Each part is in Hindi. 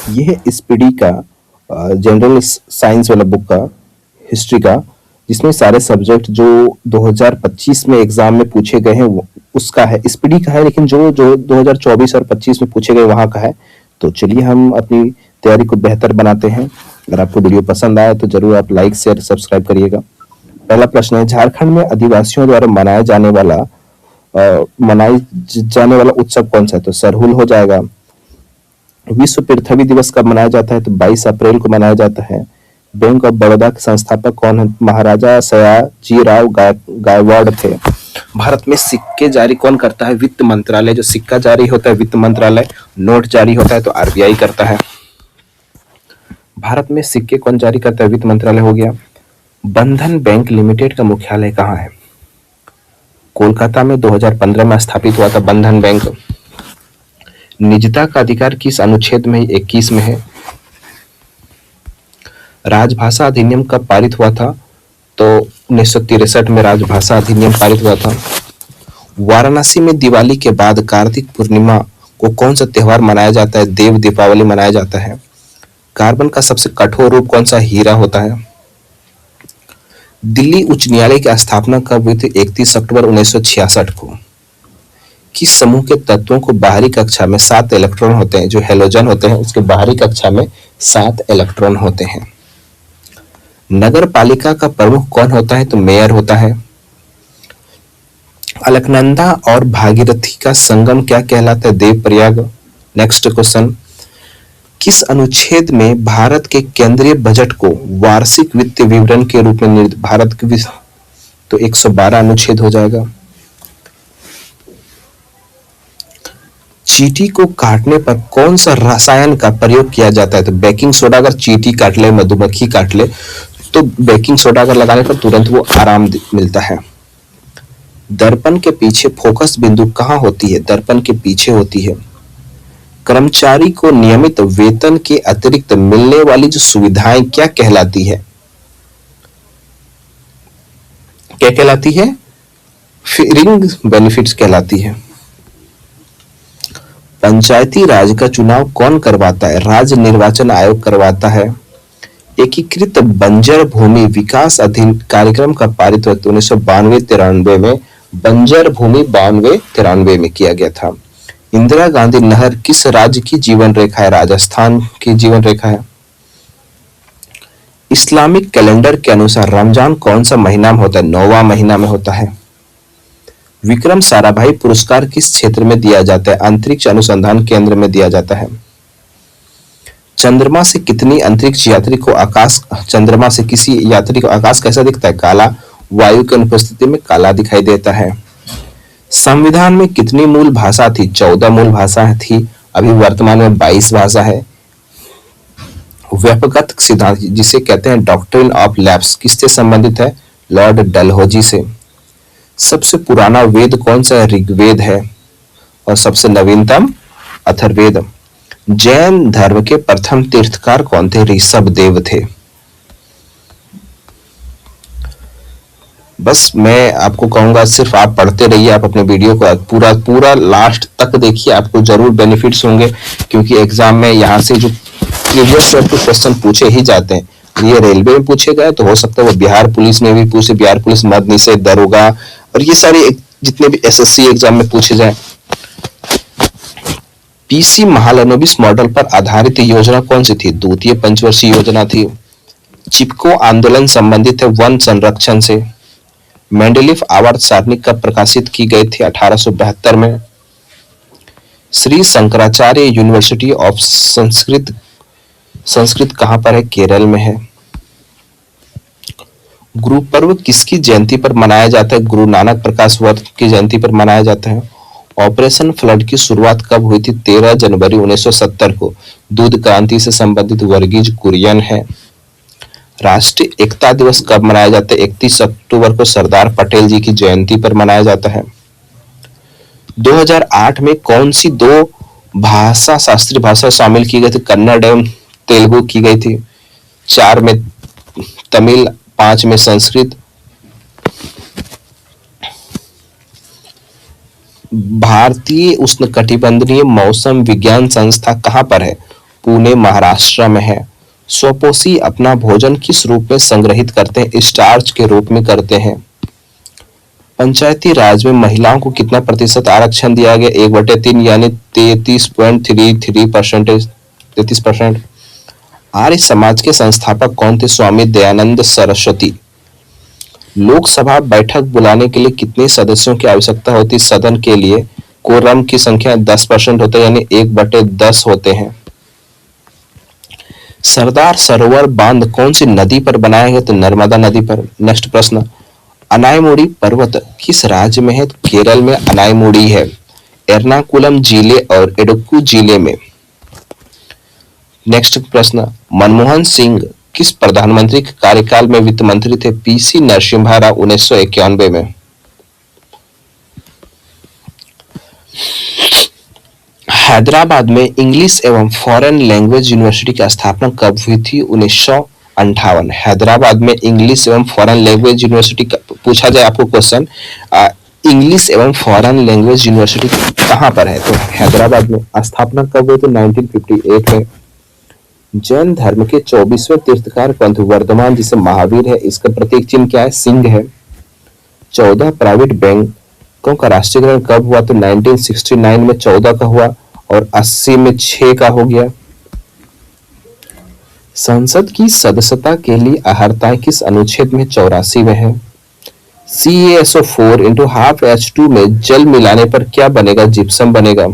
ये है स्पीडी का जनरल साइंस वाला बुक का, हिस्ट्री का, जिसमें सारे सब्जेक्ट जो 2025 में एग्जाम में पूछे गए हैं उसका है। स्पीडी का है, लेकिन जो जो 2024 और 25 में पूछे गए वहां का है। तो चलिए हम अपनी तैयारी को बेहतर बनाते हैं। अगर आपको वीडियो पसंद आए तो जरूर आप लाइक शेयर सब्सक्राइब करिएगा। पहला प्रश्न है, झारखंड में आदिवासियों द्वारा मनाए जाने वाला उत्सव कौन सा है? तो सरहुल हो जाएगा। विश्व पृथ्वी दिवस कब मनाया जाता है? तो 22 अप्रैल को मनाया जाता है। बैंक ऑफ बड़ौदा के संस्थापक कौन है? महाराजा सयाजीराव गायकवाड़ थे। भारत में सिक्के जारी कौन करता है? वित्त मंत्रालय। जो सिक्का जारी होता है वित्त मंत्रालय, नोट जारी होता है तो आरबीआई करता है। भारत में सिक्के कौन जारी करता है? वित्त मंत्रालय हो गया। बंधन बैंक लिमिटेड का मुख्यालय कहाँ है? कोलकाता में 2015 में स्थापित हुआ था बंधन बैंक। निजता का अधिकार किस अनुच्छेद में? 21 में है। राजभाषा अधिनियम कब पारित हुआ था? तो 1963 में राजभाषा अधिनियम पारित हुआ था। वाराणसी में दिवाली के बाद कार्तिक पूर्णिमा को कौन सा त्योहार मनाया जाता है? देव दीपावली मनाया जाता है। कार्बन का सबसे कठोर रूप कौन सा? हीरा होता है। दिल्ली उच्च न्यायालय की स्थापना कब हुई थी? 31 अक्टूबर 1966 को। किस समूह के तत्वों को बाहरी कक्षा में 7 इलेक्ट्रॉन होते हैं? जो हेलोजन होते हैं उसके बाहरी कक्षा में 7 इलेक्ट्रॉन होते हैं। नगर पालिका का प्रमुख कौन होता है? तो मेयर होता है। अलकनंदा और भागीरथी का संगम क्या कहलाता है? देवप्रयाग। नेक्स्ट क्वेश्चन, किस अनुच्छेद में भारत के केंद्रीय बजट को वार्षिक वित्तीय विवरण के रूप में भारत के तो 112 अनुच्छेद हो जाएगा। चींटी को काटने पर कौन सा रसायन का प्रयोग किया जाता है? तो बेकिंग सोडा। अगर चींटी काट ले, मधुमक्खी काट ले तो बेकिंग सोडा अगर लगाने पर तुरंत वो आराम मिलता है। दर्पण के पीछे फोकस बिंदु कहाँ होती है? दर्पण के पीछे होती है। कर्मचारी को नियमित वेतन के अतिरिक्त मिलने वाली जो सुविधाएं क्या कहलाती है? क्या कहलाती है? फ्रिंज बेनिफिट्स कहलाती है। पंचायती राज का चुनाव कौन करवाता है? राज्य निर्वाचन आयोग करवाता है। एकीकृत बंजर भूमि विकास कार्यक्रम का पारित हुआ 1992-93 में। बंजर भूमि 92-93 में किया गया था। इंदिरा गांधी नहर किस राज्य की जीवन रेखा है? राजस्थान की जीवन रेखा है। इस्लामिक कैलेंडर के अनुसार रमजान कौन सा महीना में होता है? 9वां महीना में होता है। विक्रम साराभाई पुरस्कार किस क्षेत्र में दिया जाता है? अंतरिक्ष अनुसंधान केंद्र में दिया जाता है। चंद्रमा से कितनी अंतरिक्ष यात्री को आकाश चंद्रमा से किसी यात्री को आकाश कैसा दिखता है? काला। वायु की अनुपस्थिति में काला दिखाई देता है। संविधान में कितनी मूल भाषा थी? 14 मूल भाषा थी। अभी वर्तमान में 22 भाषा है। व्यापकगत सिद्धांत जिसे कहते हैं डॉक्ट्रिन ऑफ लैप्स किससे संबंधित है? लॉर्ड डलहौजी से। सबसे पुराना वेद कौन सा है? ऋग्वेद है। और सबसे नवीनतम अथर्ववेद। जैन धर्म के प्रथम तीर्थकार कौन थे? ऋषभदेव थे। बस मैं आपको कहूंगा सिर्फ आप पढ़ते रहिए, आप अपने वीडियो को पूरा लास्ट तक देखिए, आपको जरूर बेनिफिट्स होंगे। क्योंकि एग्जाम में यहाँ से जो प्रीवियस ईयर के क्वेश्चन पूछे ही जाते हैं। ये रेलवे में पूछे गए तो हो सकता है वो बिहार पुलिस में भी पूछे, बिहार पुलिस मद निषेध दरोगा और ये सारे जितने भी एसएससी एग्जाम में पूछे जाए। पीसी महालनोबिस मॉडल पर आधारित योजना कौन सी थी? द्वितीय पंचवर्षीय योजना थी। चिपको आंदोलन संबंधित है वन संरक्षण से। मेंडेलीफ आवर्त सारणी कब प्रकाशित की गई थी? 1872 में। श्री शंकराचार्य यूनिवर्सिटी ऑफ संस्कृत कहां पर है? केरल में है। गुरु पर्व किसकी जयंती पर मनाया जाता है? गुरु नानक प्रकाश वर्ष की जयंती पर मनाया जाता है। ऑपरेशन फ्लड की शुरुआत कब हुई थी? 13 जनवरी 1970 को। दूध क्रांति से संबंधित वर्गीज कुरियन है। राष्ट्रीय एकता दिवस कब मनाया जाता है? 31 अक्टूबर को सरदार पटेल जी की जयंती पर मनाया जाता है। 2008 में कौन सी 2 भाषा शास्त्रीय भाषा शामिल की गई थी? कन्नड़ एवं तेलुगु की गई थी। 4 में तमिल, 5 में संस्कृत। भारतीय उष्णकटिबंधीय मौसम विज्ञान संस्था कहां पर है? पुणे महाराष्ट्र में है। स्वपोषी अपना भोजन किस रूप में संग्रहित करते हैं? स्टार्च के रूप में करते हैं। पंचायती राज में महिलाओं को कितना प्रतिशत आरक्षण दिया गया? 1/3 यानी 33.33%। 33%। आर्य समाज के संस्थापक कौन थे? स्वामी दयानंद सरस्वती। लोकसभा बैठक बुलाने के लिए कितने सदस्यों की आवश्यकता होती है? सदन के लिए कोरम की संख्या 10% होता है, यानी 1/10 होते हैं। सरदार सरोवर बांध कौन सी नदी पर बनाया गया? तो नर्मदा नदी पर। नेक्स्ट प्रश्न, अनायमुड़ी पर्वत किस राज्य में है? तो केरल में अनायमुड़ी है, एर्नाकुलम जिले और इडुक्की जिले में। नेक्स्ट प्रश्न, मनमोहन सिंह किस प्रधानमंत्री के कार्यकाल में वित्त मंत्री थे? पीसी नरसिम्हा राव 1991 में। हैदराबाद में इंग्लिश एवं फॉरेन लैंग्वेज यूनिवर्सिटी की स्थापना कब हुई थी? 1958। हैदराबाद में इंग्लिश एवं फॉरेन लैंग्वेज यूनिवर्सिटी पूछा जाए आपको क्वेश्चन, इंग्लिश एवं फॉरेन लैंग्वेज यूनिवर्सिटी कहाँ पर है? तो हैदराबाद में। स्थापना कब हुई? तो 1958 में। जैन धर्म के 24वें तीर्थकार कौन थे? वर्धमान, जिसे महावीर है। इसका प्रतीक चिन्ह क्या है? सिंह है। 14 प्राइवेट बैंकों का राष्ट्रीयकरण कब हुआ? तो 1969 में 14 का हुआ और 80 में 6 का हो गया। संसद की सदस्यता के लिए अर्हताएं किस अनुच्छेद में? 84 में है। CaSO4 × ½ H2 में जल मिलाने पर क्या बनेगा? जिप्सम बनेगा।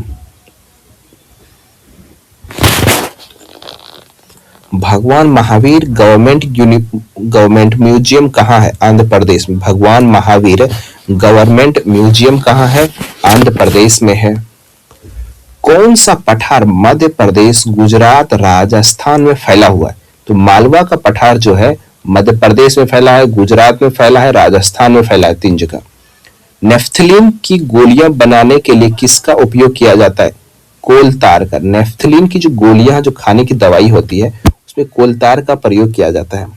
भगवान महावीर गवर्नमेंट म्यूजियम कहाँ है? आंध्र प्रदेश में। भगवान महावीर गवर्नमेंट म्यूजियम कहाँ है? आंध्र प्रदेश में है। कौन सा पठार मध्य प्रदेश, गुजरात, राजस्थान में फैला हुआ है? तो मालवा का पठार जो है मध्य प्रदेश में फैला है, गुजरात में फैला है, राजस्थान में फैला है, 3 जगह। नेफ्थलीन की गोलियां बनाने के लिए किसका उपयोग किया जाता है? कोलतार का। नेफ्थलीन की जो गोलियां, जो खाने की दवाई होती है, उसमें कोलतार का प्रयोग किया जाता है।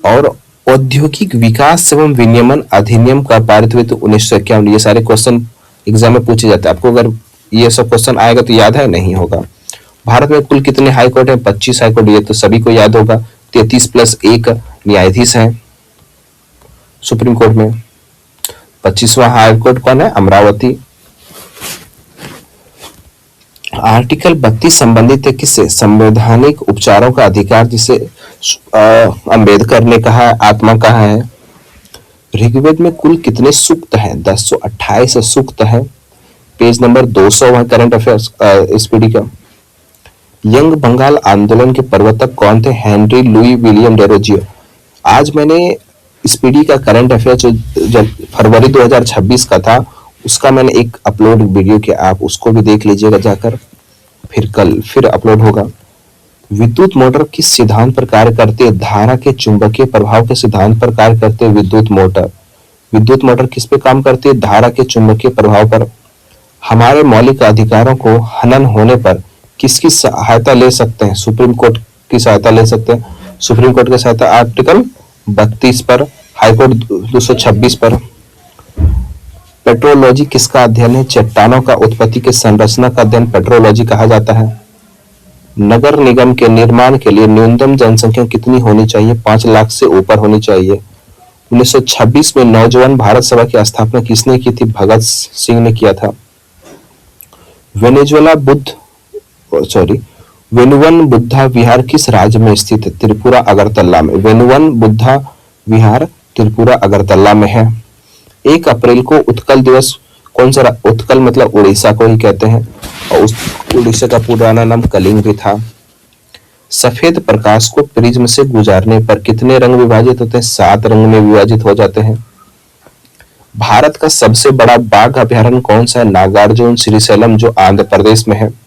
और औद्योगिक विकास एवं विनियमन अधिनियम का पारित हुए तो 1951। ये सारे क्वेश्चन एग्जाम में पूछे जाते हैं। आपको अगर ये सब क्वेश्चन आएगा तो याद है? नहीं होगा। भारत में कुल कितने हाई कोर्ट हैं? 25 हाई कोर्ट। ये तो सभी को याद होगा। 33 + 1 न्यायाधीश हैं सुप्रीम कोर्ट में। 25वां हाई कोर्ट कौन है? अमरावती। आर्टिकल 32 संबंधित है किससे? संवैधानिक उपचारों का अधिकार, जिसे अंबेडकर ने कहा। आत्मा कहाँ है? ऋग्वेद में कुल कितने सूक्त हैं? 1028 सूक्त है। पेज नंबर 200 है करंट अफेयर्स SPD का। यंग बंगाल आंदोलन के प्रवर्तक कौन थे? Henry Louis William Derozio. आज मैंने SPD का करंट अफेयर जो फरवरी 2026 का था, उसका मैंने एक अपलोड वीडियो किया, आप उसको भी देख लीजिएगा जाकर। फिर कल फिर अपलोड होगा। विद्युत मोटर किस सिद्धांत पर कार्य करती है? धारा के चुंबकीय प्रभाव के सिद्धांत पर कार्य करते हैं विद्युत मोटर। विद्युत मोटर किस पे काम करती है? धारा के चुंबकीय प्रभाव पर। हमारे मौलिक अधिकारों को हनन होने पर किसकी सहायता ले सकते हैं? सुप्रीम कोर्ट की सहायता ले सकते हैं। सुप्रीम कोर्ट की सहायता आर्टिकल 32 पर, हाईकोर्ट 226 पर। पेट्रोलॉजी किसका अध्ययन है? चट्टानों का उत्पत्ति के संरचना का अध्ययन पेट्रोलॉजी कहा जाता है। नगर निगम के निर्माण के लिए न्यूनतम जनसंख्या कितनी होनी चाहिए? 5 लाख से ऊपर होनी चाहिए। 1926 में नौजवान भारत सभा की स्थापना किसने की थी? भगत सिंह ने किया था। वेनुवन बुद्धा विहार किस राज्य में स्थित है? त्रिपुरा अगरतला में। वेनुवन बुद्धा विहार त्रिपुरा अगरतला में है। 1 अप्रैल को उत्कल दिवस कौन सा? उत्कल मतलब उड़ीसा को ही कहते हैं, और उस उड़ीसा का पुराना नाम कलिंग भी था। सफेद प्रकाश को प्रिज्म से गुजारने पर कितने रंग विभाजित होते हैं? 7 रंग में विभाजित हो जाते हैं। भारत का सबसे बड़ा बाघ अभयारण्य कौन सा है? नागार्जुन श्रीशैलम, जो आंध्र प्रदेश में है।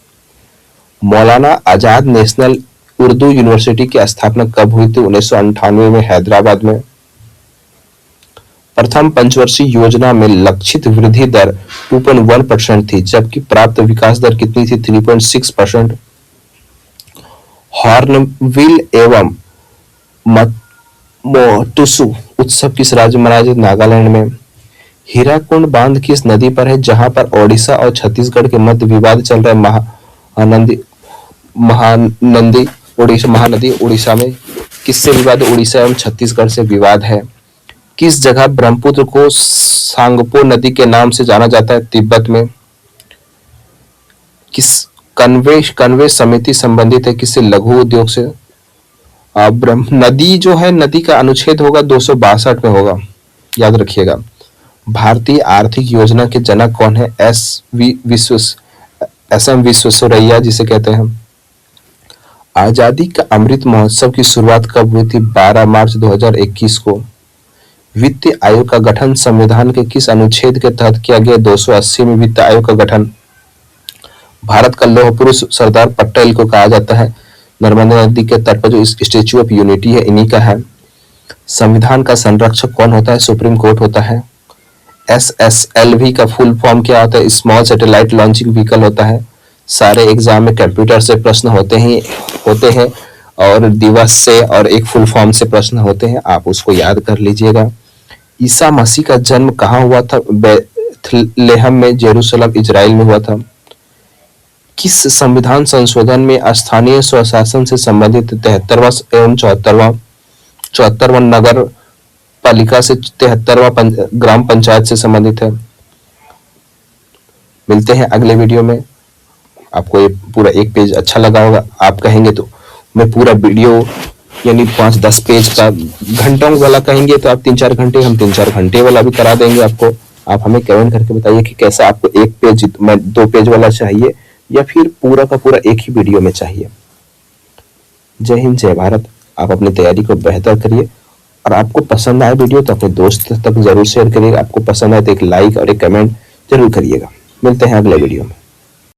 मौलाना आजाद नेशनल उर्दू यूनिवर्सिटी की स्थापना कब हुई थी? 1998 में हैदराबाद में। प्रथम पंचवर्षीय योजना में लक्षित वृद्धि दर 2.1% थी, जबकि प्राप्त विकास दर कितनी थी? 3.6%। हॉर्नबिल एवं मोटुसु उत्सव किस राज्य में मनाया जाता है? नागालैंड में। हीराकुंड बांध किस नदी पर है, जहां पर ओडिशा और छत्तीसगढ़ के मध्य विवाद चल रहा है? महानंदी महानंदी उड़ीसा महानदी उड़ीसा में किससे विवाद है? उड़ीसा एवं छत्तीसगढ़ से विवाद है। किस जगह ब्रह्मपुत्र को सांगपो नदी के नाम से जाना जाता है? तिब्बत में। किस कन्वे समिति संबंधित है किससे? लघु उद्योग से। ब्रह्म नदी जो है, नदी का अनुच्छेद होगा 262 में होगा, याद रखिएगा। भारतीय आर्थिक योजना के जनक कौन है? एस.एम. विश्वेश्वरैया जिसे कहते हैं। आजादी का अमृत महोत्सव की शुरुआत कब हुई थी? 12 मार्च 2021 को। वित्त आयोग का गठन संविधान के किस अनुच्छेद के तहत किया गया? 280 में वित्त आयोग का गठन। भारत का लौह पुरुष सरदार पटेल को कहा जाता है। नर्मदा नदी के तट पर जो स्टेच्यू ऑफ यूनिटी है, इन्हीं का है। संविधान का संरक्षक कौन होता है? सुप्रीम कोर्ट होता है। SSLV का फुल फॉर्म क्या होता है? स्मॉल सैटेलाइट लॉन्चिंग व्हीकल होता है। सारे एग्जाम में कंप्यूटर से प्रश्न होते हैं और दिवस से और एक फुल फॉर्म से प्रश्न होते हैं, आप उसको याद कर लीजिएगा। ईसा मसीह का जन्म कहाँ हुआ था? बेथलेहम में, जेरूसलम, इजराइल में हुआ था। किस संविधान संशोधन में स्थानीय स्वशासन से संबंधित 73वां एवं 74वां नगर पालिका से 73वां ग्राम पंचायत से संबंधित है? मिलते हैं अगले वीडियो में। आपको ये पूरा एक पेज अच्छा लगा होगा, आप कहेंगे तो मैं पूरा वीडियो यानी 5-10 पेज का घंटों वाला कहेंगे तो आप 3-4 घंटे, हम 3-4 घंटे वाला भी करा देंगे आपको। आप हमें कमेंट करके बताइए कि कैसा आपको 1 पेज 2 पेज वाला चाहिए या फिर पूरा का पूरा एक ही वीडियो में चाहिए। जय हिंद, जय भारत। आप अपनी तैयारी को बेहतर करिए और आपको पसंद आए वीडियो तो अपने दोस्त तक जरूर शेयर करिएगा। आपको पसंद आए तो एक लाइक और एक कमेंट जरूर करिएगा। मिलते हैं अगले वीडियो में।